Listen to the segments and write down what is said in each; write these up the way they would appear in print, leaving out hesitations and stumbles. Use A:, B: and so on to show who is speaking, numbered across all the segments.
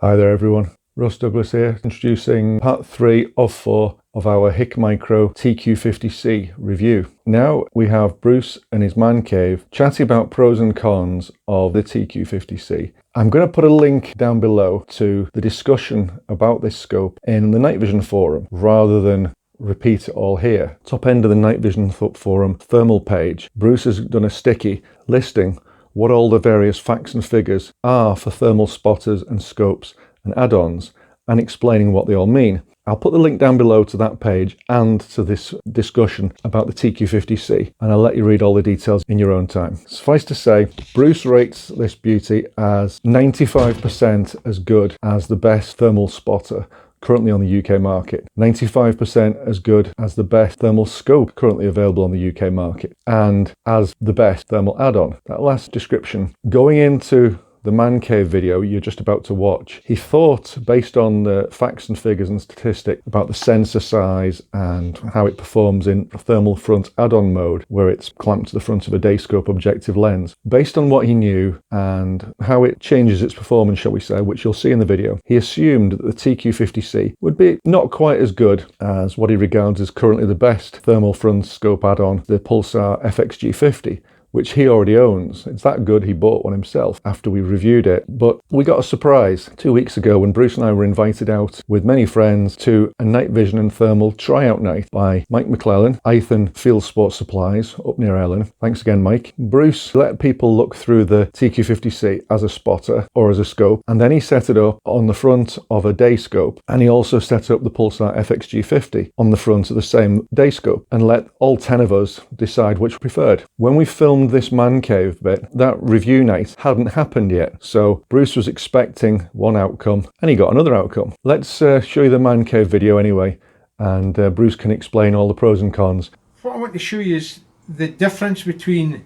A: Hi there everyone, Russ Douglas here, introducing part 3 of 4 of our HIKMicro TQ50C review. Now we have Bruce and his man cave chatting about pros and cons of the TQ50C. I'm going to put a link down below to the discussion about this scope in the Night Vision forum rather than repeat it all here. Top end of the Night Vision forum thermal page, Bruce has done a sticky listing what all the various facts and figures are for thermal spotters and scopes and add-ons, and explaining what they all mean. I'll put the link down below to that page and to this discussion about the TQ50C, and I'll let you read all the details in your own time. Suffice to say, Bruce rates this beauty as 95% as good as the best thermal spotter currently on the UK market, 95% as good as the best thermal scope currently available on the UK market, and as the best thermal add-on. That last description, going into the man cave video you're just about to watch, he thought, based on the facts and figures and statistics about the sensor size and how it performs in thermal front add-on mode, where it's clamped to the front of a dayscope objective lens, based on what he knew and how it changes its performance, shall we say, which you'll see in the video, he assumed that the TQ50C would be not quite as good as what he regards as currently the best thermal front scope add-on, the Pulsar FXG50, which he already owns. It's that good he bought one himself after we reviewed it. But we got a surprise 2 weeks ago when Bruce and I were invited out with many friends to a night vision and thermal tryout night by Mike McClellan, Ythan Field Sports Supplies up near Ellen. Thanks again, Mike. Bruce let people look through the TQ50C as a spotter or as a scope, and then he set it up on the front of a day scope, and he also set up the Pulsar FXG50 on the front of the same day scope, and let all 10 of us decide which we preferred. When we filmed this man cave bit, that review night hadn't happened yet, so Bruce was expecting one outcome and he got another outcome. Let's show you the man cave video anyway, and Bruce can explain all the pros and cons.
B: What I want to show you is the difference between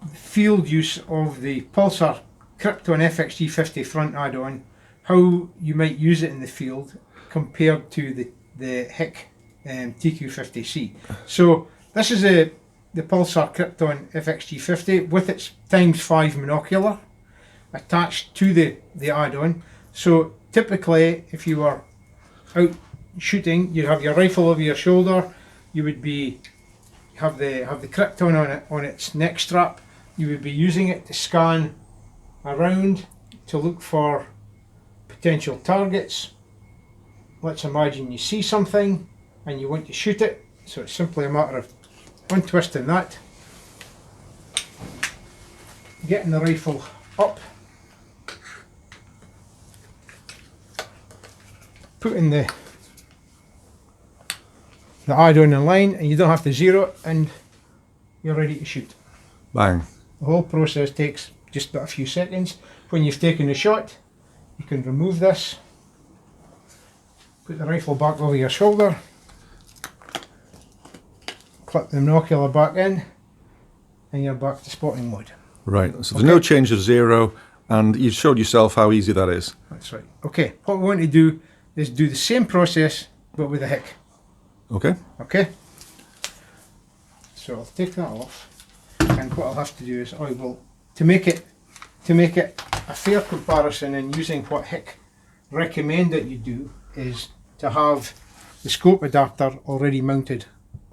B: the field use of the Pulsar Krypton FXG50 front add-on, how you might use it in the field compared to the HIK TQ50C. So this is the Pulsar Krypton FXG50 with its ×5 monocular attached to the add-on. So typically, if you were out shooting, you'd have your rifle over your shoulder, you would have the Krypton on its neck strap, you would be using it to scan around to look for potential targets. Let's imagine you see something and you want to shoot it, so it's simply a matter of untwisting that, getting the rifle up, putting the add-on in line, and you don't have to zero it, and you're ready to shoot.
A: Bang.
B: The whole process takes just about a few seconds. When you've taken the shot, you can remove this, put the rifle back over your shoulder, clip the monocular back in, and you're back to spotting mode.
A: Right, so there's no change of zero, and you showed yourself how easy that is.
B: That's right. Okay, what we want to do is do the same process but with a HIK.
A: Okay.
B: Okay. So I'll take that off, and what I'll have to do is I will, to make it a fair comparison and using what HIK recommend that you do, is to have the scope adapter already mounted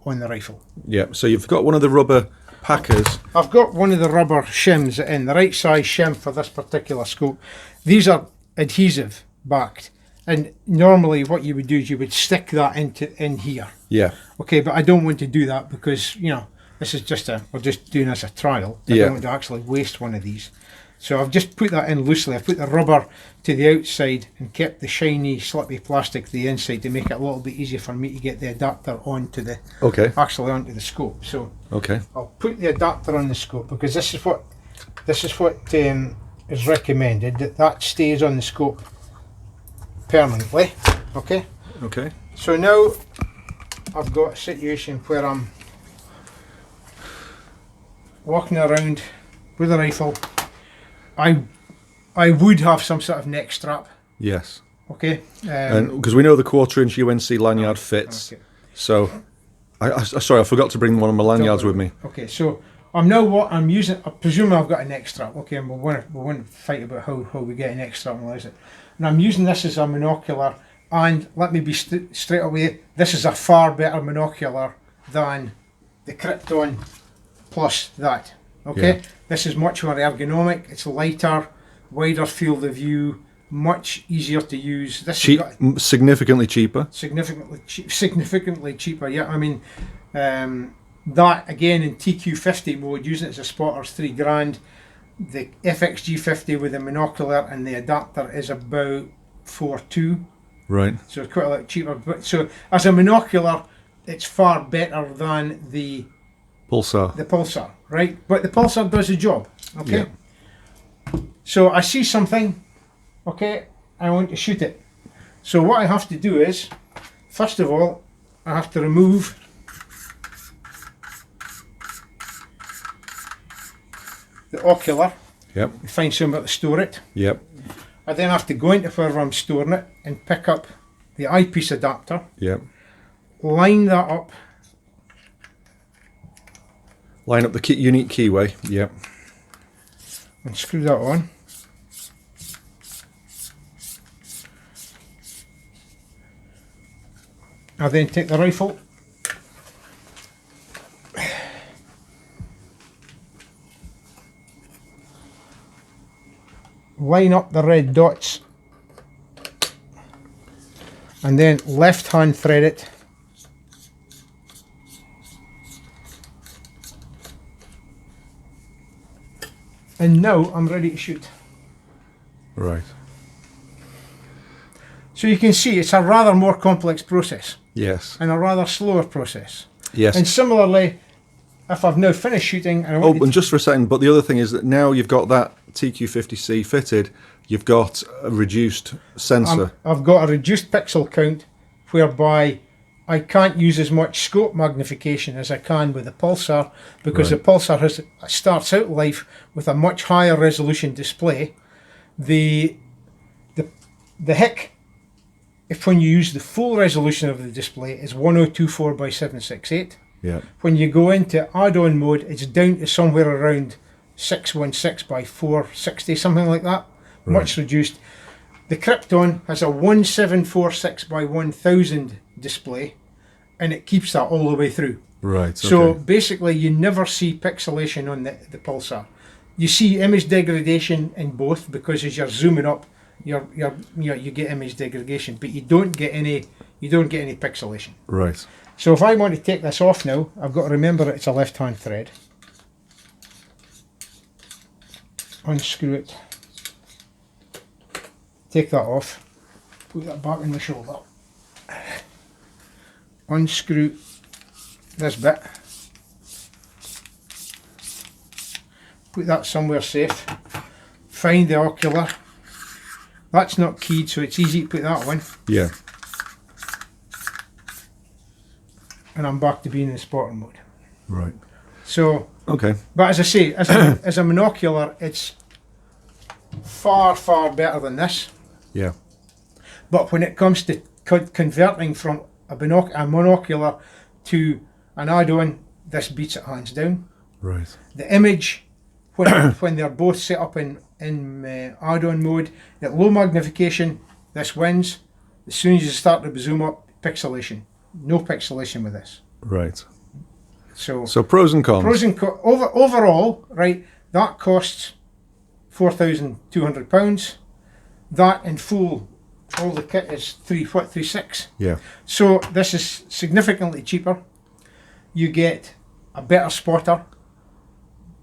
B: on the rifle.
A: Yeah, so you've got one of the rubber packers.
B: I've got one of the rubber shims in, the right size shim for this particular scope. These are adhesive backed, and normally what you would do is you would stick that in here.
A: Yeah.
B: Okay, but I don't want to do that because, you know, this is just we're just doing this as a trial. I don't want to actually waste one of these. So I've just put that in loosely. I've put the rubber to the outside and kept the shiny, slippy plastic to the inside to make it a little bit easier for me to get the adapter onto the actually onto the scope. So I'll put the adapter on the scope because this is what is recommended, that stays on the scope permanently. Okay. So now I've got a situation where I'm walking around with a rifle. I would have some sort of neck strap.
A: Yes.
B: Okay.
A: And because we know the 1/4" UNC lanyard fits. Okay. So, sorry, I forgot to bring one of my lanyards with me.
B: Okay, so I'm using. I presume I've got an extra. Okay, and we won't fight about how we get an extra analyze it. And I'm using this as a monocular. And let me be straight away. This is a far better monocular than the Krypton plus that. Okay, this is much more ergonomic. It's lighter, wider field of view, much easier to use. This
A: significantly cheaper.
B: Significantly cheaper. Yeah, I mean. That again in TQ50 mode, using it as a spotter is $3,000. The FXG50 with the monocular and the adapter is about 4,200.
A: Right.
B: So it's quite a lot cheaper. But so as a monocular, it's far better than the
A: Pulsar.
B: The Pulsar, right? But the Pulsar does the job. Okay. Yeah. So I see something. Okay, I want to shoot it. So what I have to do is, first of all, I have to remove the ocular.
A: Yep.
B: Find somewhere to store it.
A: Yep.
B: I then have to go into wherever I'm storing it and pick up the eyepiece adapter.
A: Yep.
B: Line that up.
A: Line up the unique keyway. Yep.
B: And screw that on. I then take the rifle. Line up the red dots and then left hand thread it and now I'm ready to shoot.
A: Right.
B: So you can see it's a rather more complex process.
A: Yes.
B: And a rather slower process.
A: Yes.
B: And similarly, if I've now finished shooting and I want
A: and just for a second, but the other thing is that now you've got that TQ50C fitted, you've got a reduced sensor.
B: I've got a reduced pixel count whereby I can't use as much scope magnification as I can with the Pulsar, because the Pulsar starts out life with a much higher resolution display. The HIK, if when you use the full resolution of the display, is 1024 by 768.
A: Yeah.
B: When you go into add-on mode, it's down to somewhere around 616 by 460, something like that. Right. Much reduced. The Krypton has a 1746 by 1000 display, and it keeps that all the way through.
A: Right. Okay.
B: So basically, you never see pixellation on the Pulsar. You see image degradation in both, because as you're zooming up, you get image degradation, but you don't get any pixellation.
A: Right.
B: So if I want to take this off now, I've got to remember it's a left-hand thread. Unscrew it. Take that off. Put that back on the shoulder. Unscrew this bit. Put that somewhere safe. Find the ocular. That's not keyed, so it's easy to put that on.
A: Yeah.
B: And I'm back to being in spotting mode.
A: Right.
B: So,
A: okay.
B: But as I say, as a monocular, it's far, far better than this.
A: Yeah.
B: But when it comes to converting from a monocular to an add-on, this beats it hands down.
A: Right.
B: The image, when they're both set up in add-on mode, at low magnification, this wins. As soon as you start to zoom up, pixellation. No pixellation with this.
A: Right.
B: So
A: pros and cons.
B: Overall, right, that costs £4,200. That in full, all the kit is $3,600.
A: Yeah.
B: So this is significantly cheaper. You get a better spotter,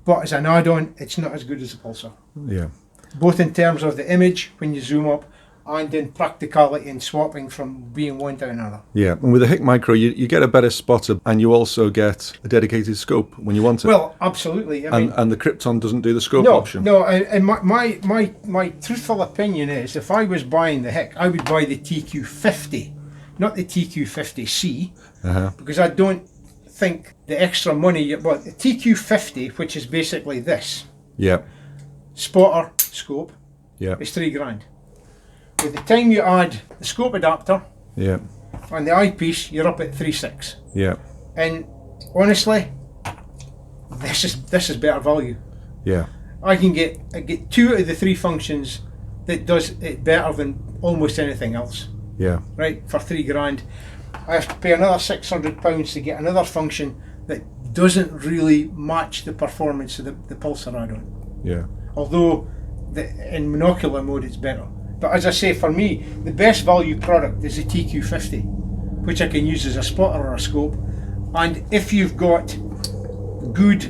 B: but as an add-on, it's not as good as the Pulsar.
A: Yeah.
B: Both in terms of the image when you zoom up, and in practicality in swapping from being one to another.
A: Yeah, and with the HIKMicro, you get a better spotter, and you also get a dedicated scope when you want it.
B: Well, absolutely. I mean,
A: and the Krypton doesn't do the scope option.
B: No, and my truthful opinion is, if I was buying the HIK, I would buy the TQ50, not the TQ50C, because I don't think the extra money, well, the TQ50, which is basically this, spotter scope, is $3,000. By the time you add the scope adapter and the eyepiece, you're up at $3,600.
A: Yeah.
B: And honestly, this is better value.
A: Yeah.
B: I get 2 out of the 3 functions that does it better than almost anything else.
A: Yeah.
B: Right, for £3,000, I have to pay another £600 to get another function that doesn't really match the performance of the Pulsar add-on.
A: Yeah.
B: Although in monocular mode it's better. But as I say, for me, the best value product is the TQ50, which I can use as a spotter or a scope. And if you've got good,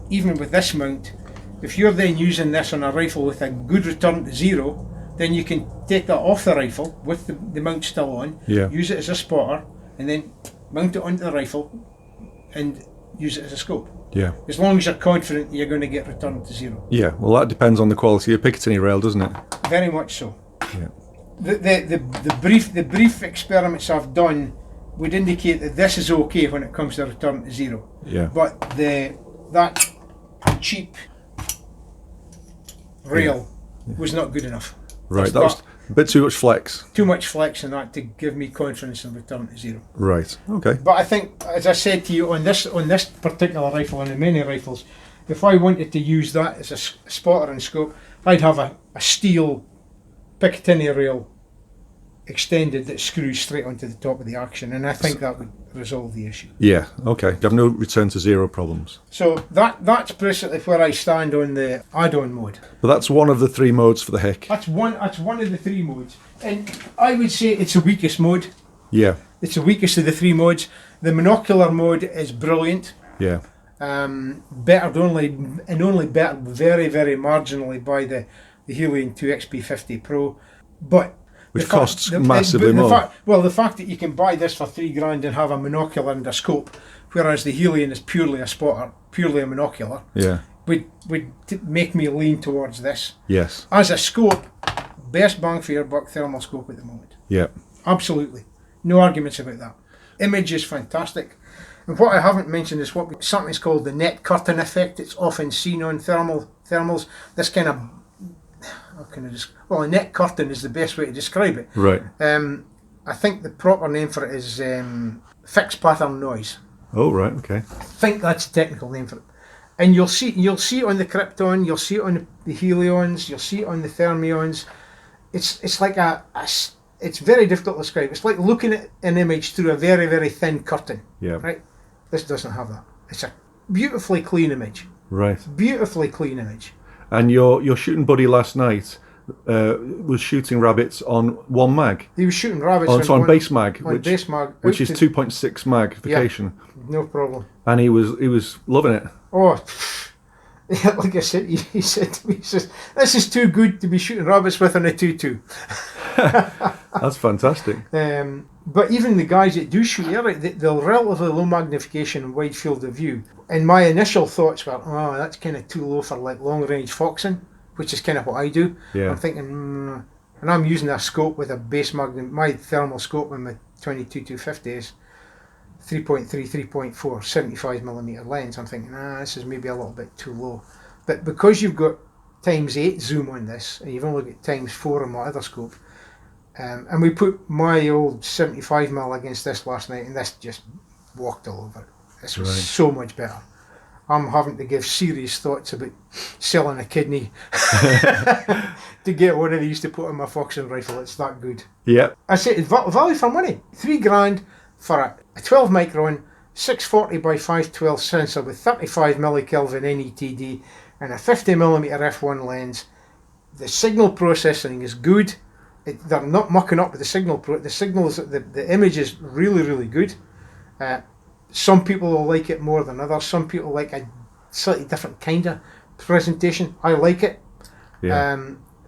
B: even with this mount, if you're then using this on a rifle with a good return to zero, then you can take that off the rifle with the mount still on, use it as a spotter, and then mount it onto the rifle and use it as a scope.
A: Yeah.
B: As long as you're confident you're going to get returned to zero.
A: Yeah, well that depends on the quality of Picatinny rail, doesn't it?
B: Very much so.
A: Yeah.
B: The brief experiments I've done would indicate that this is okay when it comes to return to zero.
A: Yeah.
B: But that cheap rail was not good enough.
A: Right, that was a bit too much flex.
B: Too much flex in that to give me confidence in return to zero.
A: Right, okay.
B: But I think, as I said to you, on this particular rifle and in many rifles, if I wanted to use that as a spotter and scope, I'd have a steel Picatinny rail extended that screws straight onto the top of the action, and I think that would resolve the issue.
A: Yeah, okay. You have no return to zero problems.
B: So that's basically where I stand on the add-on mode.
A: But that's one of the 3 modes for the HIK.
B: That's one of the 3 modes, and I would say it's the weakest mode.
A: Yeah.
B: It's the weakest of the 3 modes. The monocular mode is brilliant.
A: Yeah.
B: Bettered only bettered very, very marginally by the Helion 2XP50 Pro, but
A: which costs massively more.
B: The fact that you can buy this for £3,000 and have a monocular and a scope, whereas the Helion is purely a spotter, purely a monocular, would make me lean towards this.
A: Yes.
B: As a scope, best bang for your buck thermal scope at the moment.
A: Yeah.
B: Absolutely. No arguments about that. Image is fantastic. And what I haven't mentioned is something's called the net curtain effect. It's often seen on thermals. This kind of, a net curtain is the best way to describe it.
A: Right.
B: I think the proper name for it is fixed pattern noise.
A: Oh, right, okay.
B: I think that's the technical name for it. And you'll see it on the Krypton, you'll see it on the Helions, you'll see it on the Thermions. It's like it's very difficult to describe. It's like looking at an image through a very, very thin curtain.
A: Yeah.
B: Right? This doesn't have that. It's a beautifully clean image.
A: Right.
B: Beautifully clean image.
A: And your shooting buddy last night was shooting rabbits on 1 mag.
B: He was shooting rabbits
A: on base mag,
B: base mag,
A: which is 2.6 magnification.
B: Yeah, no problem.
A: And he was loving it.
B: Oh, like I said, he said to me, he says, "This is too good to be shooting rabbits with on a 2.2."
A: That's fantastic.
B: But even the guys that do shoot, they're relatively low magnification and wide field of view. And my initial thoughts were, oh, that's kind of too low for like long range foxing, which is kind of what I do.
A: Yeah.
B: I'm thinking, and I'm using a scope with a base my thermal scope with my 22-250 is 3.3, 3.4, 75mm lens. I'm thinking, this is maybe a little bit too low. But because you've got ×8 zoom on this, and you've only got ×4 on my other scope, and we put my old 75mm against this last night, and this just walked all over it. This was so much better. I'm having to give serious thoughts about selling a kidney to get one of these to put on my foxing rifle. It's that good.
A: Yeah.
B: I say value for money. $3,000 for a 12 micron 640 by 512 sensor with 35 millikelvin NETD and a 50mm f1 lens. The signal processing is good. They're not mucking up with the signal. The image is really, really good. Some people will like it more than others. Some people like a slightly different kind of presentation. I like it.
A: Yeah.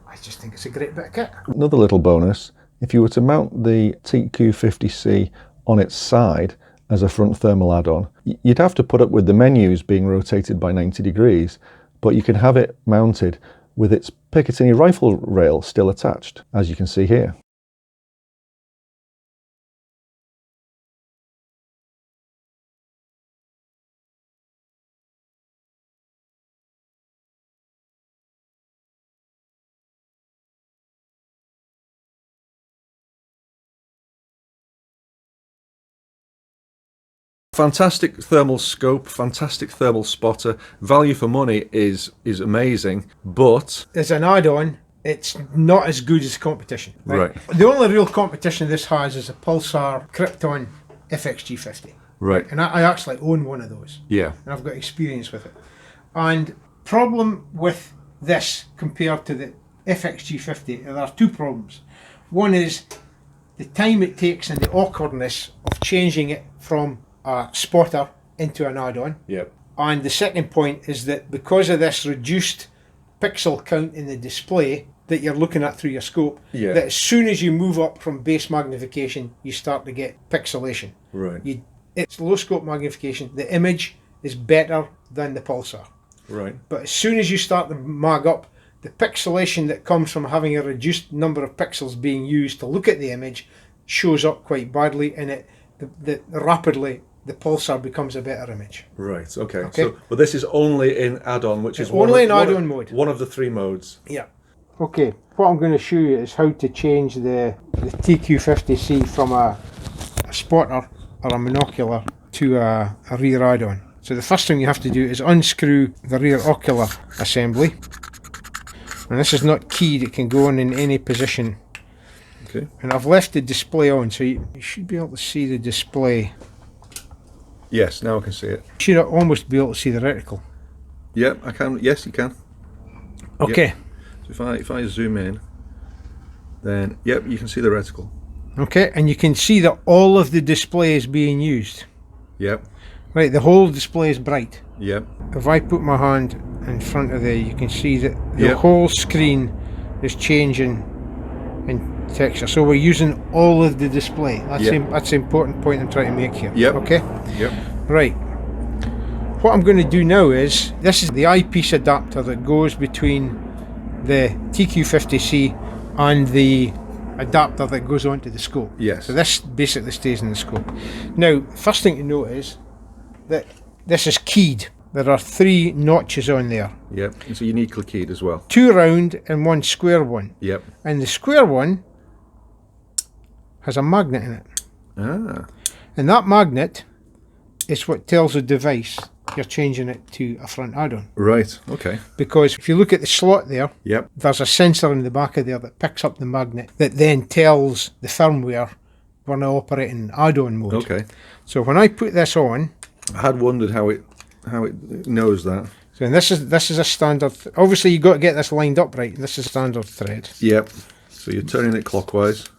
B: I just think it's a great bit of kit.
A: Another little bonus, if you were to mount the TQ50C on its side as a front thermal add-on, you'd have to put up with the menus being rotated by 90 degrees, but you can have it mounted with its Picatinny rifle rail still attached, as you can see here. Fantastic thermal scope, fantastic thermal spotter. Value for money is amazing, but
B: As an add-on, it's not as good as competition.
A: Right.
B: The only real competition this has is a Pulsar Krypton FXG50.
A: right,
B: And I actually own one of those.
A: yeah,
B: And I've got experience with it. And problem with this compared to the FXG50, there are two problems. One is the time it takes and the awkwardness of changing it from a spotter into an add-on.
A: yeah,
B: And the second point is that because of this reduced pixel count in the display that you're looking at through your scope,
A: Yeah.
B: that as soon as you move up from base magnification, you start to get pixelation.
A: right,
B: It's low scope magnification. The image is better than the Pulsar.
A: right,
B: But as soon as you start to mag up, the pixelation that comes from having a reduced number of pixels being used to look at the image shows up quite badly, and rapidly the Pulsar becomes a better image.
A: right. Okay.
B: Okay.
A: So, but this is only in add-on, which is
B: It's only in add-on
A: one
B: mode.
A: One of the three modes.
B: Yeah. Okay, what I'm going to show you is how to change the TQ50C from a spotter or a monocular to a rear add-on. So the first thing you have to do is unscrew the rear ocular assembly. And this is not keyed, it can go on in any position.
A: Okay.
B: And I've left the display on, so you should be able to see the display.
A: Yes, now I can see it.
B: You should almost be able to see the reticle.
A: Yep, I can. Yes, you can.
B: Okay.
A: So if I zoom in, then yep, you can see the reticle.
B: Okay, and you can see that all of the display is being used.
A: Yep,
B: Right, the whole display is bright.
A: yep,
B: If I put my hand in front of there, you can see that the
A: Yep.
B: whole screen is changing in texture. So we're using all of the display. That's the important point I'm trying to make here.
A: Yep.
B: Okay?
A: yep,
B: Right. What I'm going to do now is, this is the eyepiece adapter that goes between the TQ50C and the adapter that goes onto the scope.
A: Yes.
B: So this basically stays in the scope. Now, first thing to note is that this is keyed. There are 3 notches on there.
A: yep. It's a uniquely keyed as well.
B: 2 round and 1 square one.
A: Yep.
B: And the square one has a magnet in it.
A: Ah.
B: And that magnet is what tells the device you're changing it to a front add-on.
A: Right. Okay.
B: Because if you look at the slot there,
A: Yep.
B: there's a sensor in the back of there that picks up the magnet that then tells the firmware we're now operating add-on mode.
A: Okay.
B: So when I put this on,
A: I had wondered how it knows that.
B: so this is a standard. Obviously, you've got to get this lined up right. This is standard thread.
A: Yep. So you're turning it clockwise.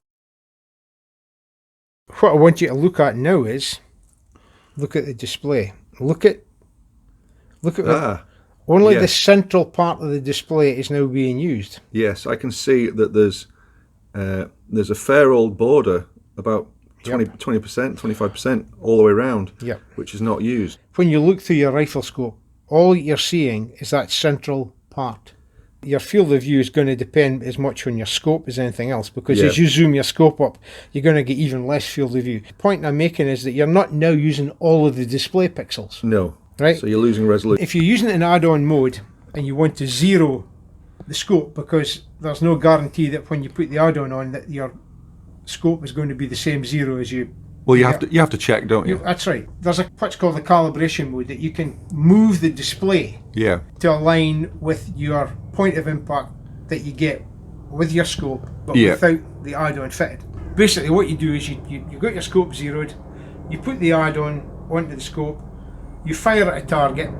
B: What I want you to look at now is look at the display. Look at
A: Ah.
B: only the
A: yes.
B: central part of the display is now being used.
A: Yes, I can see that there's a fair old border, about 20%, 25% all the way around,
B: Yep.
A: which is not used.
B: When you look through your rifle scope, all you're seeing is that central part. Your field of view is going to depend as much on your scope as anything else, because
A: Yeah.
B: as you zoom your scope up, you're going to get even less field of view. The point I'm making is that you're not now using all of the display pixels,
A: No.
B: right?
A: So you're losing resolution.
B: If you're using it in add-on mode and you want to zero the scope, because there's no guarantee that when you put the add-on on that your scope is going to be the same zero as you.
A: Well, you have to check, don't you?
B: That's right. There's what's called the calibration mode that you can move the display
A: Yeah.
B: to align with your point of impact that you get with your scope, but
A: Yeah.
B: without the add-on fitted. Basically what you do is you've got your scope zeroed, you put the add-on onto the scope, you fire at a target,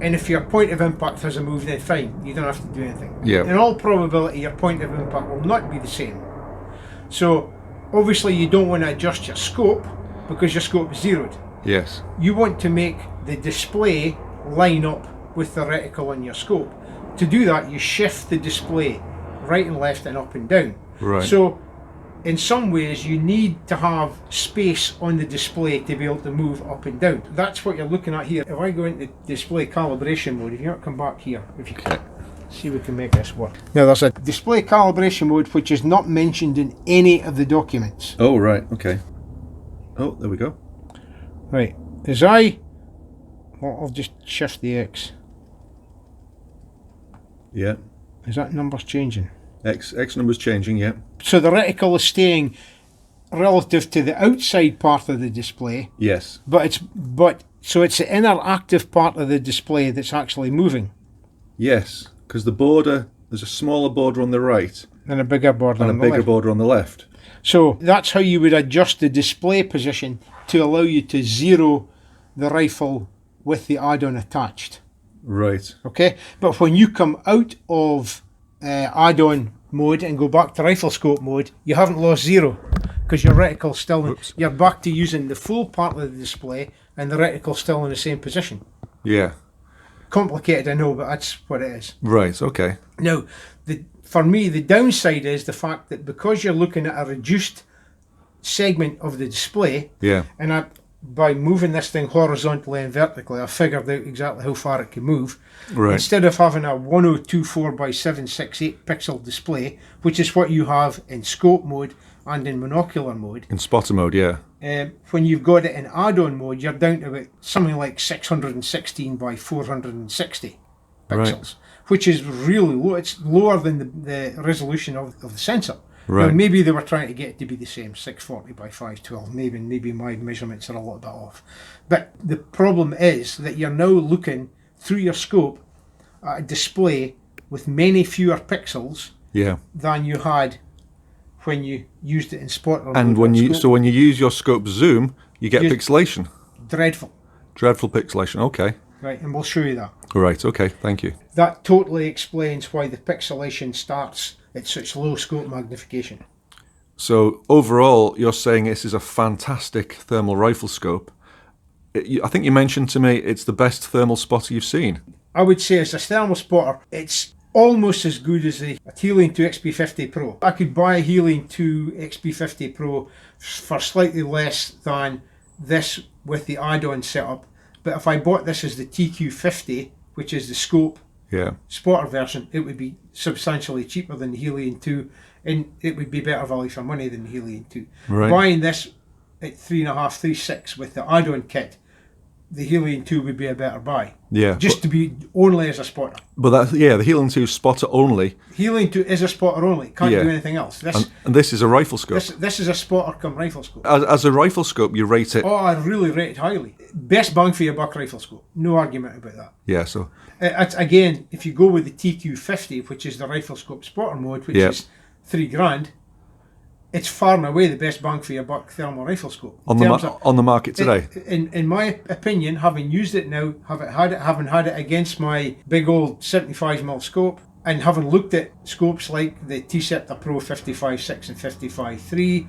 B: and if your point of impact hasn't moved, then fine, you don't have to do anything.
A: Yeah.
B: In all probability, your point of impact will not be the same. So obviously you don't want to adjust your scope because your scope is zeroed.
A: Yes.
B: You want to make the display line up with the reticle on your scope. To do that, you shift the display right and left and up and down.
A: Right.
B: So in some ways you need to have space on the display to be able to move up and down. That's what you're looking at here. If I go into display calibration mode, if you want to come back here, if you can see if we can make this work. Now there's a display calibration mode which is not mentioned in any of the documents.
A: Oh, right. Okay. Oh, there we go.
B: Right, I'll just shift the X.
A: Yeah.
B: Is that numbers changing?
A: X number's changing. Yeah.
B: So the reticle is staying relative to the outside part of the display,
A: Yes.
B: so it's the inner active part of the display that's actually moving.
A: Yes, because the border, there's a smaller border on the right
B: And a bigger border
A: and
B: on
A: a
B: the
A: bigger
B: left.
A: border on the left.
B: So that's how you would adjust the display position to allow you to zero the rifle with the add-on attached.
A: Right.
B: Okay, but when you come out of add-on mode and go back to rifle scope mode, you haven't lost zero because your reticle's still in, you're back to using the full part of the display and the reticle's still in the same position.
A: Yeah.
B: Complicated, I know, but that's what it is.
A: Right, okay.
B: Now, for me, the downside is the fact that because you're looking at a reduced segment of the display,
A: Yeah.
B: and by moving this thing horizontally and vertically, I figured out exactly how far it can move.
A: Right.
B: Instead of having a 1024 by 768 pixel display, which is what you have in scope mode and in monocular mode,
A: In spotter mode, yeah.
B: when you've got it in add-on mode, you're down to about something like 616 by 460 pixels,
A: Right.
B: which is really low. It's lower than the resolution of the sensor.
A: Right.
B: Now, maybe they were trying to get it to be the same, 640 by 512. Maybe my measurements are a little bit off. But the problem is that you're now looking through your scope at a display with many fewer pixels
A: Yeah.
B: than you had when you used it in spotter
A: And
B: mode
A: when
B: or
A: you
B: scope.
A: so when you use your scope zoom, you get
B: You-
A: pixelation.
B: Dreadful.
A: Dreadful pixelation. Okay.
B: Right, and we'll show you that.
A: Right, okay, thank you.
B: That totally explains why the pixelation starts at such low scope magnification.
A: So overall, you're saying this is a fantastic thermal rifle scope. I think you mentioned to me it's the best thermal spotter you've seen.
B: I would say as a thermal spotter, it's almost as good as a Helium 2 XP50 Pro. I could buy a Helium 2 XP50 Pro for slightly less than this with the add-on setup. But if I bought this as the TQ50, which is the scope
A: Yeah.
B: spotter version, it would be substantially cheaper than the Helium 2, and it would be better value for money than the Helium 2.
A: Right.
B: Buying this at 3.5, 3.6 with the add-on kit, the Helium 2 would be a better buy.
A: Yeah.
B: Just to be only as a spotter.
A: But that, yeah, the Helium 2 spotter only,
B: Helium 2 is a spotter only. Can't
A: Yeah.
B: do anything else.
A: and this is a rifle scope.
B: This is a spotter come rifle scope.
A: As a rifle scope, you rate it.
B: Oh, I really rate it highly. Best bang for your buck rifle scope. No argument about that.
A: Yeah. So
B: It's, again, if you go with the TQ50, which is the rifle scope spotter mode, which
A: Yeah.
B: is $3,000, it's far and away the best bang for your buck thermal rifle scope.
A: on the market today.
B: In my opinion, having used it now, having had it against my big old 75mm scope, and having looked at scopes like the T-Scepter Pro 55.6 and 55.3,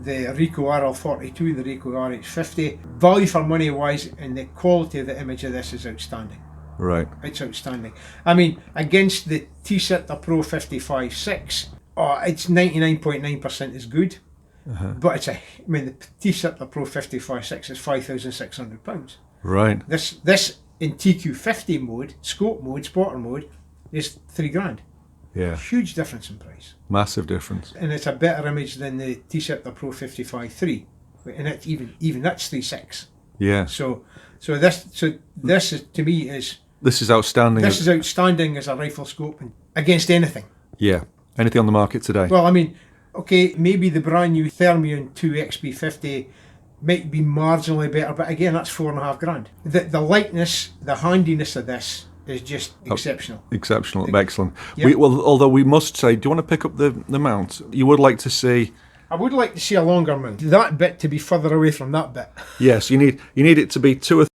B: the Ricoh RL42, the Ricoh RH50, value for money wise, and the quality of the image of this is outstanding.
A: Right.
B: It's outstanding. I mean, against the T-Scepter Pro 55.6, it's 99.9% as good. But the T-Scepter Pro 55.6 is £5,600.
A: Right.
B: This in TQ50 mode, scope mode, spotter mode, is $3,000.
A: Yeah.
B: Huge difference in price.
A: Massive difference.
B: And it's a better image than the T-Scepter Pro 55.3. And it's even that's 3.6.
A: Yeah.
B: So this is, to me,
A: This is outstanding.
B: this is outstanding as a rifle scope against anything.
A: Yeah. Anything on the market today?
B: Well, I mean, okay, maybe the brand new Thermion 2 XP50 might be marginally better, but again, that's $4,500. The lightness, the handiness of this is just exceptional.
A: Exceptional. Excellent.
B: Yeah.
A: Although we must say, do you want to pick up the mount? You would like to see.
B: I would like to see a longer mount. That bit to be further away from that bit.
A: Yes, you need it to be 2 or 3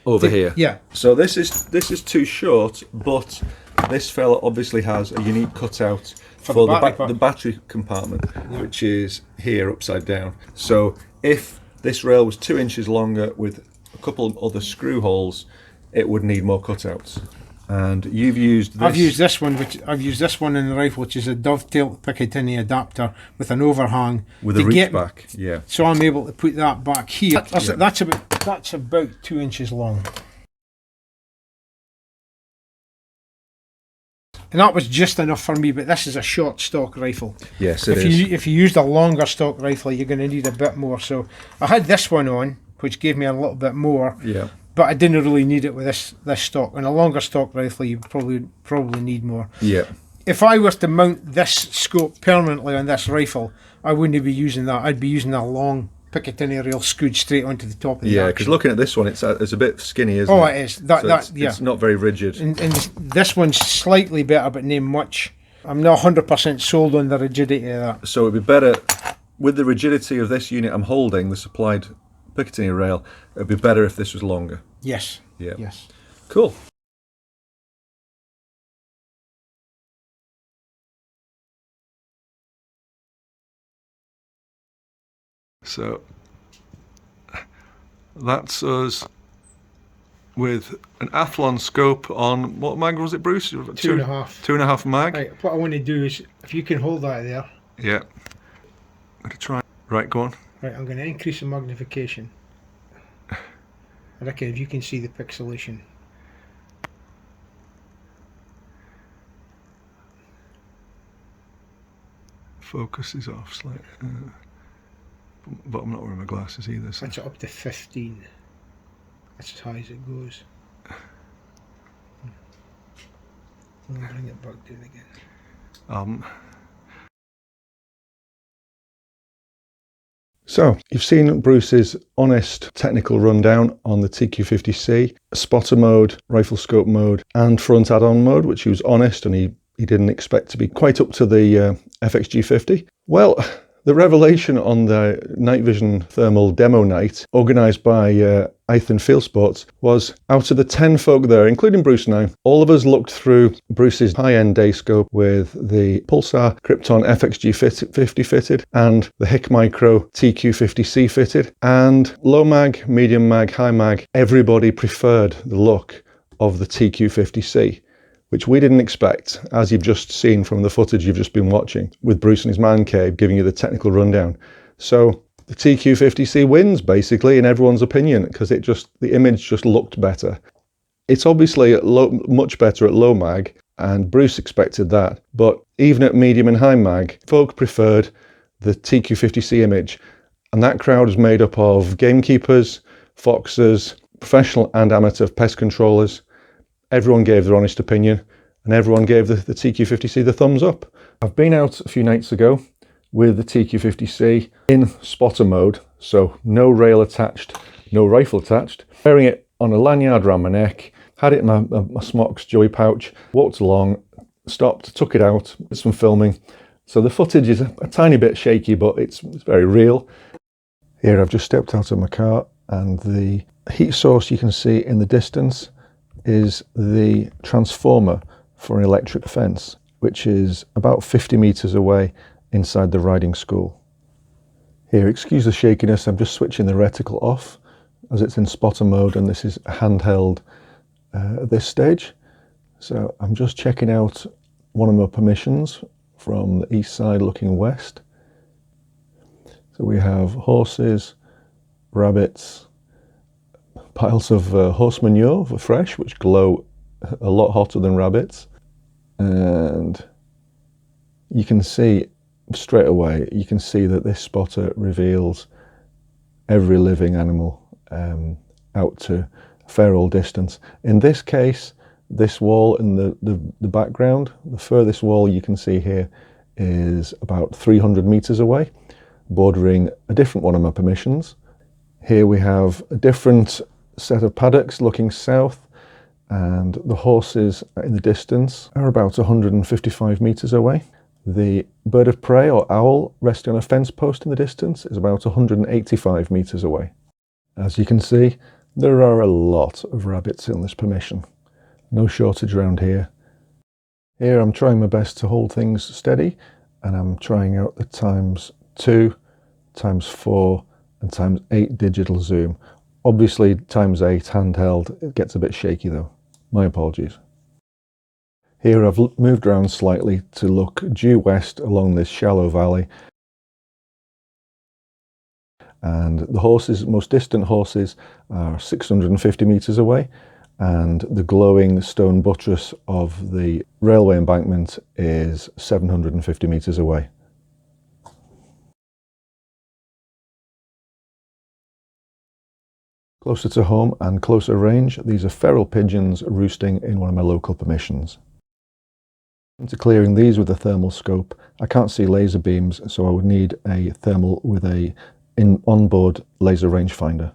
A: over here.
B: Yeah.
A: So this is too short, but this fella obviously has a unique cutout for the battery compartment, which is here upside down. So if this rail was 2 inches longer with a couple of other screw holes, it would need more cutouts. And you've used this.
B: I've used this one in the rifle, which is a dovetail Picatinny adapter with an overhang
A: with a reach back. Yeah.
B: So I'm able to put that back here. That's about 2 inches long. And that was just enough for me, but this is a short stock rifle.
A: Yes, it is.
B: If you used a longer stock rifle, you're going to need a bit more. So I had this one on, which gave me a little bit more.
A: Yeah.
B: But I didn't really need it with this stock. And a longer stock rifle, you probably need more.
A: Yeah.
B: if I were to mount this scope permanently on this rifle, I wouldn't be using that. I'd be using a long Picatinny rail screwed straight onto the top of the
A: Yeah,
B: action.
A: because looking at this one, it's a bit skinny, isn't it?
B: Oh, it is.
A: It's not very rigid.
B: And this one's slightly better, but not much. I'm not 100% sold on the rigidity of that.
A: So it'd be better, with the rigidity of this unit I'm holding, the supplied Picatinny rail, it'd be better if this was longer.
B: Yes.
A: Yeah.
B: Yes.
A: Cool. So that's us with an Athlon scope on, what mag was it, Bruce?
B: 2.5.
A: 2.5 mag.
B: Right, what I want to do is, if you can hold that there.
A: Yeah. I'm going to try. Right, go on.
B: Right, I'm going to increase the magnification. I reckon if you can see the pixellation.
A: Focus is off slightly. But I'm not wearing my glasses either. So.
B: That's up to 15. That's as high as it goes. I'll bring it back down again.
A: So, you've seen Bruce's honest technical rundown on the TQ50C, spotter mode, rifle scope mode, and front add-on mode, which he was honest and he didn't expect to be quite up to the FXG50. Well, the revelation on the night vision thermal demo night, organised by Ythan Field Sports, was out of the 10 folk there, including Bruce and I, all of us looked through Bruce's high-end day scope with the Pulsar Krypton FXG50 fitted and the HIKMicro TQ50C fitted, and low mag, medium mag, high mag, everybody preferred the look of the TQ50C, which we didn't expect, as you've just seen from the footage you've just been watching, with Bruce in his man cave giving you the technical rundown. So the TQ50C wins, basically, in everyone's opinion, because the image just looked better. It's obviously much better at low mag, and Bruce expected that, but even at medium and high mag, folk preferred the TQ50C image, and that crowd is made up of gamekeepers, foxers, professional and amateur pest controllers. Everyone gave their honest opinion, and everyone gave the TQ50C the thumbs up. I've been out a few nights ago with the TQ50C in spotter mode, so no rail attached, no rifle attached, wearing it on a lanyard around my neck, had it in my Smocks joy pouch, walked along, stopped, took it out, did some filming. So the footage is a tiny bit shaky, but it's very real. Here I've just stepped out of my car, and the heat source you can see in the distance is the transformer for an electric fence, which is about 50 meters away inside the riding school. Here, excuse the shakiness, I'm just switching the reticle off as it's in spotter mode, and this is handheld at this stage. So I'm just checking out one of my permissions from the east side looking west. So we have horses, rabbits, piles of horse manure for fresh, which glow a lot hotter than rabbits. And you can see straight away, you can see that this spotter reveals every living animal out to a fair old distance. In this case, this wall in the background, the furthest wall you can see here is about 300 meters away, bordering a different one of my permissions. Here we have a different set of paddocks looking south, and the horses in the distance are about 155 meters away. The bird of prey or owl resting on a fence post in the distance is about 185 meters away. As you can see, there are a lot of rabbits in this permission. No shortage around here. Here I'm trying my best to hold things steady, and I'm trying out the ×2, ×4 and ×8 digital zoom. Obviously ×8 handheld, it gets a bit shaky though. My apologies. Here I've moved around slightly to look due west along this shallow valley. And the horses, most distant horses, are 650 meters away, and the glowing stone buttress of the railway embankment is 750 meters away. Closer to home and closer range, these are feral pigeons roosting in one of my local permissions. Into clearing these with a thermal scope, I can't see laser beams, so I would need a thermal with a onboard laser rangefinder.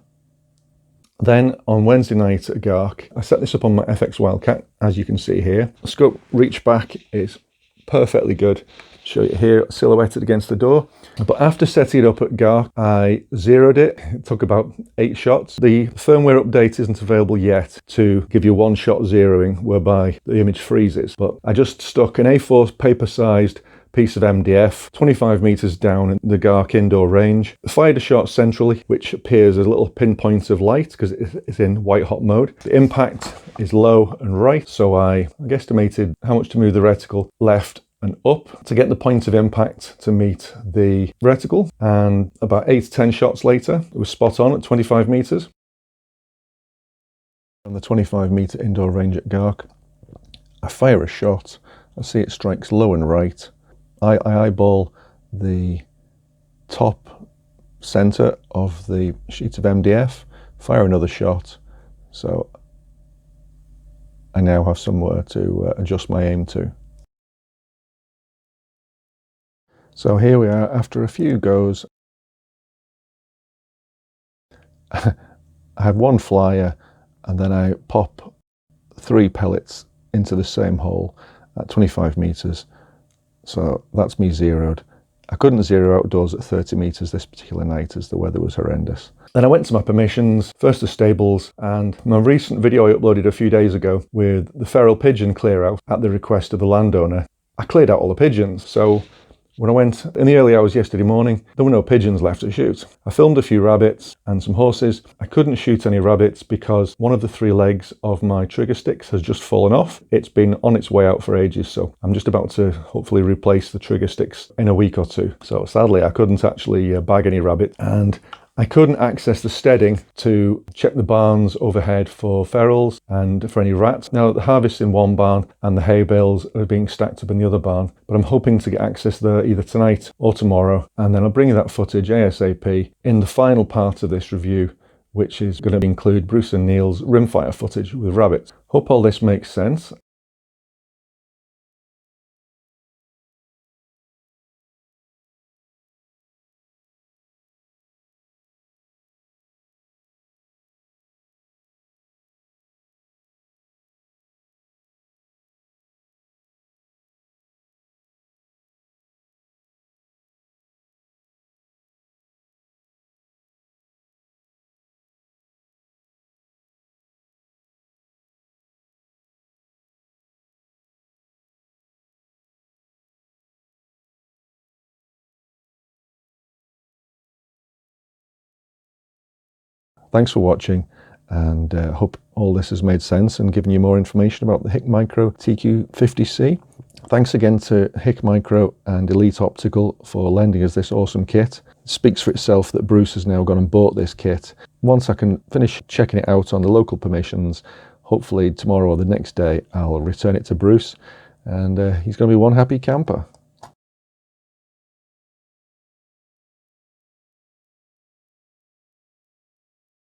A: Then on Wednesday night at Gark, I set this up on my FX Wildcat, as you can see here. The scope reach back is perfectly good. Show you here, silhouetted against the door. But after setting it up at Gark, I zeroed it. It took about 8 shots. The firmware update isn't available yet to give you one-shot zeroing, whereby the image freezes. But I just stuck an A4 paper-sized piece of MDF 25 meters down in the Gark indoor range. Fired a shot centrally, which appears as little pinpoints of light because it's in white hot mode. The impact is low and right, so I guesstimated how much to move the reticle left and up to get the point of impact to meet the reticle, and about 8 to 10 shots later it was spot on at 25 meters. On the 25 meter indoor range at Gark, I fire a shot. I see it strikes low and right. I eyeball the top center of the sheet of MDF, fire another shot, so I now have somewhere to adjust my aim to. So here we are after a few goes. I had one flyer and then I pop 3 pellets into the same hole at 25 meters. So that's me zeroed. I couldn't zero outdoors at 30 meters this particular night as the weather was horrendous. Then I went to my permissions, first the stables, and my recent video I uploaded a few days ago with the feral pigeon clear out at the request of the landowner. I cleared out all the pigeons, so when I went in the early hours yesterday morning, there were no pigeons left to shoot. I filmed a few rabbits and some horses. I couldn't shoot any rabbits because one of the 3 legs of my trigger sticks has just fallen off. It's been on its way out for ages, so I'm just about to hopefully replace the trigger sticks in a week or 2. So sadly, I couldn't actually bag any rabbit, and I couldn't access the steading to check the barns overhead for ferals and for any rats. Now the harvest's in one barn and the hay bales are being stacked up in the other barn, but I'm hoping to get access there either tonight or tomorrow, and then I'll bring you that footage ASAP in the final part of this review, which is going to include Bruce and Neil's rimfire footage with rabbits. Hope all this makes sense. Thanks for watching, and hope all this has made sense and given you more information about the HIKMicro TQ50C. Thanks again to HIKMicro and Elite Optical for lending us this awesome kit. It speaks for itself that Bruce has now gone and bought this kit. Once I can finish checking it out on the local permissions, hopefully tomorrow or the next day, I'll return it to Bruce, and he's going to be one happy camper.